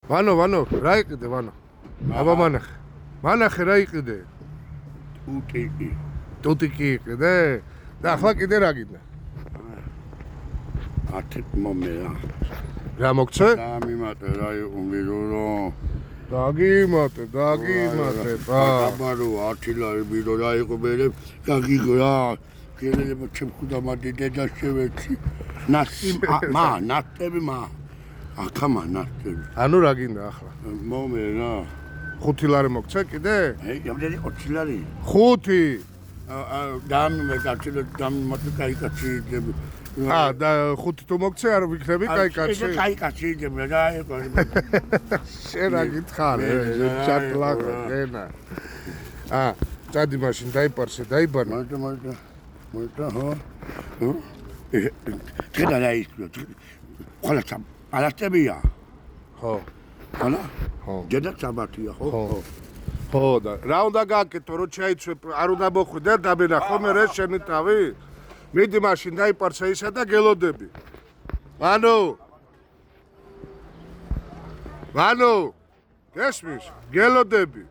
ვანო, რა იყიდე ვანო? აბა მანახე რა იყიდე? ტუტიკი იყიდე? და ახლა კიდე რა გინდა? ათით მომეა. რა მოგცე? დამიმატე რა უმირო. დაგიმატე. აბარო 10 ლარი ბირო რა იყო მე გაგიგრა. გელება ჩემხუდა მადიდე და შევეცი. ნატები აკამა ნატები. ანუ რა გინდა ახლა? მომე რა. 5 ლარი მოგცე კიდე? რამდენი 20 ლარი? 5. დამიმე დამიმატე კაი კაცი. და 5 თუ მოგცე არ ვიქნები კაი კაცი. ეს კაი კაცი იდება რა იყო. შენ რა გითხარ ჩაკლაკო ენა. წადი მაშინ დაიპარსე დაიბანო. მოიცა ხო? კედა რა ის ყველა პალატებია. ხო. ყველა? ხო. დედა საბათია ხო? ხო და რა უნდა გააკეთო რომ ჩაიცვე არ უნდა მოხვიდე დაბენა ხომ ეს შენი თავი? მიდი მაშინ დაიპარსე ისა და გელოდები. ვანო! გესმის? გელოდები.